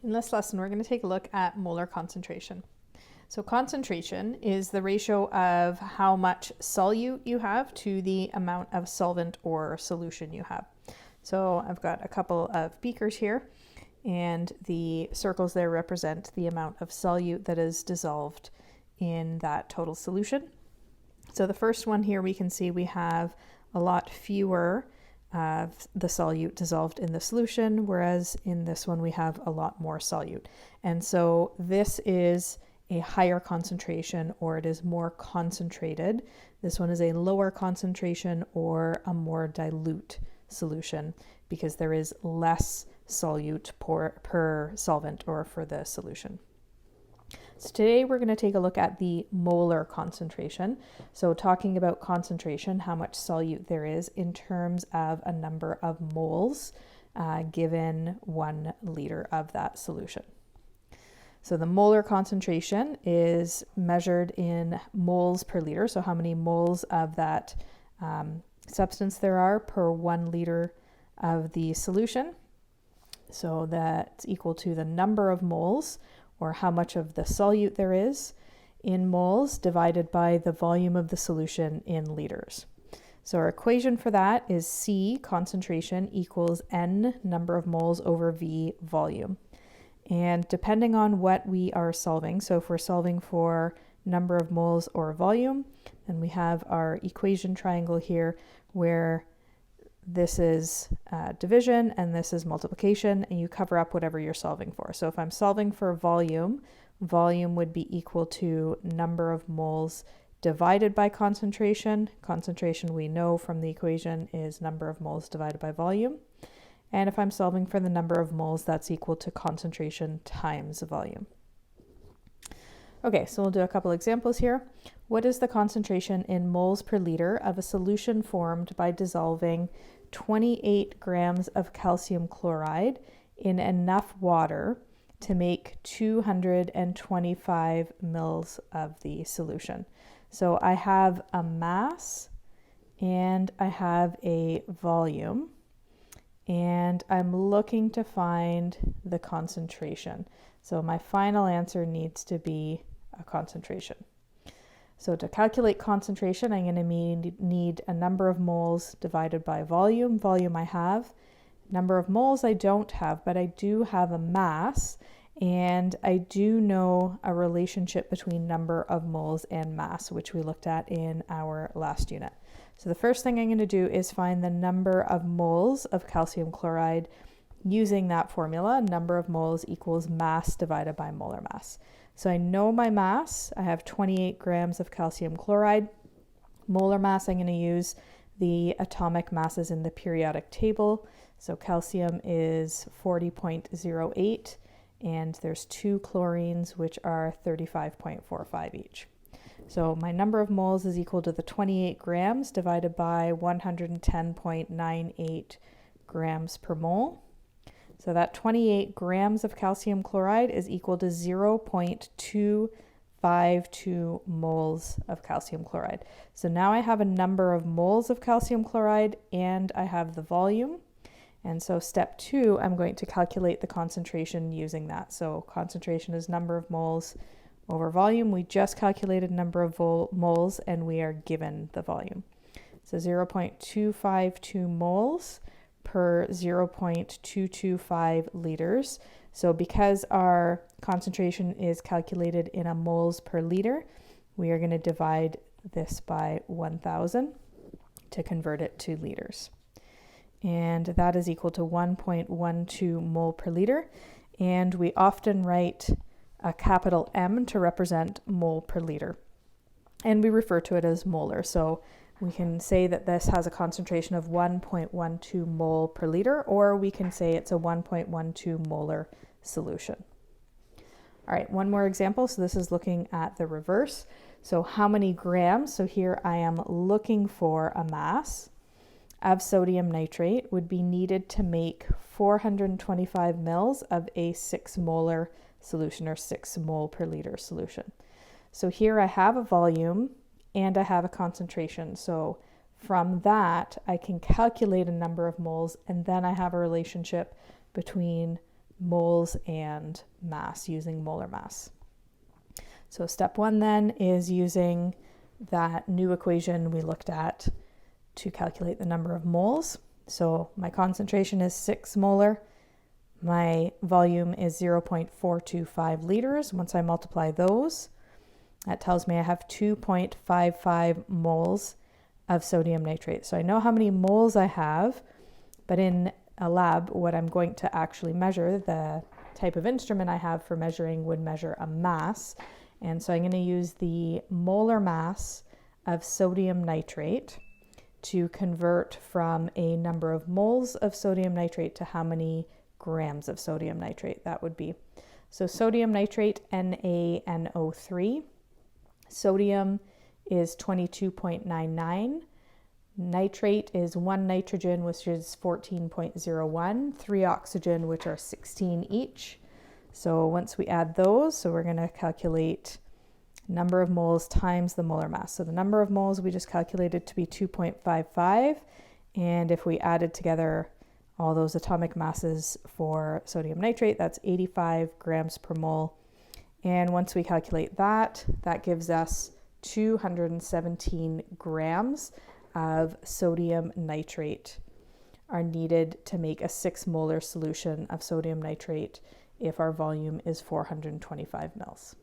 In this lesson, we're going to take a look at molar concentration. So concentration is the ratio of how much solute you have to the amount of solvent or solution you have. So I've got a couple of beakers here, and the circles there represent the amount of solute that is dissolved in that total solution. So the first one here, we can see we have a lot fewer of the solute dissolved in the solution, whereas in this one we have a lot more solute. And so this is a higher concentration, or it is more concentrated. This one is a lower concentration or a more dilute solution because there is less solute per solvent or for the solution. So today we're going to take a look at the molar concentration. So talking about concentration, how much solute there is in terms of a number of moles given 1 liter of that solution. So the molar concentration is measured in moles per liter. So how many moles of that substance there are per 1 liter of the solution. So that's equal to the number of moles, or how much of the solute there is in moles, divided by the volume of the solution in liters. So our equation for that is C, concentration, equals N, number of moles, over V, volume. And depending on what we are solving, so if we're solving for number of moles or volume, then we have our equation triangle here where this is division and this is multiplication, and you cover up whatever you're solving for. So if I'm solving for volume, volume would be equal to number of moles divided by concentration. Concentration, we know from the equation, is number of moles divided by volume. And if I'm solving for the number of moles, that's equal to concentration times volume. Okay, so we'll do a couple examples here. What is the concentration in moles per liter of a solution formed by dissolving 28 grams of calcium chloride in enough water to make 225 mils of the solution? So I have a mass and I have a volume, and I'm looking to find the concentration. So my final answer needs to be a concentration. So to calculate concentration, I'm going to need a number of moles divided by volume. Volume I have. Number of moles I don't have, but I do have a mass, and I do know a relationship between number of moles and mass, which we looked at in our last unit. So the first thing I'm going to do is find the number of moles of calcium chloride using that formula. Number of moles equals mass divided by molar mass. So I know my mass. I have 28 grams of calcium chloride. Molar mass, I'm going to use the atomic masses in the periodic table. So calcium is 40.08, and there's 2 chlorines, which are 35.45 each. So my number of moles is equal to the 28 grams divided by 110.98 grams per mole. So that 28 grams of calcium chloride is equal to 0.252 moles of calcium chloride. So now I have a number of moles of calcium chloride and I have the volume. And so step 2, I'm going to calculate the concentration using that. So concentration is number of moles over volume. We just calculated number of moles and we are given the volume. So 0.252 moles per 0.225 liters. So because our concentration is calculated in a moles per liter, we are going to divide this by 1,000 to convert it to liters. And that is equal to 1.12 mole per liter. And we often write a capital M to represent mole per liter. And we refer to it as molar. So we can say that this has a concentration of 1.12 mole per liter, or we can say it's a 1.12 molar solution. All right, one more example. So this is looking at the reverse. So how many grams? So here I am looking for a mass of sodium nitrate would be needed to make 425 mils of a 6 molar solution, or 6 mole per liter solution. So here I have a volume and I have a concentration. So from that, I can calculate a number of moles, and then I have a relationship between moles and mass using molar mass. So step 1 then is using that new equation we looked at to calculate the number of moles. So my concentration is 6 molar. My volume is 0.425 liters. Once I multiply those, that tells me I have 2.55 moles of sodium nitrate. So I know how many moles I have, but in a lab, what I'm going to actually measure, the type of instrument I have for measuring would measure a mass. And so I'm going to use the molar mass of sodium nitrate to convert from a number of moles of sodium nitrate to how many grams of sodium nitrate that would be. So sodium nitrate, NaNO3. Sodium is 22.99. Nitrate is 1 nitrogen, which is 14.01, 3 oxygen, which are 16 each. So once we add those, so we're going to calculate number of moles times the molar mass. So the number of moles we just calculated to be 2.55, and if we added together all those atomic masses for sodium nitrate, that's 85 grams per mole. And once we calculate that, that gives us 217 grams of sodium nitrate are needed to make a 6 molar solution of sodium nitrate if our volume is 425 mils.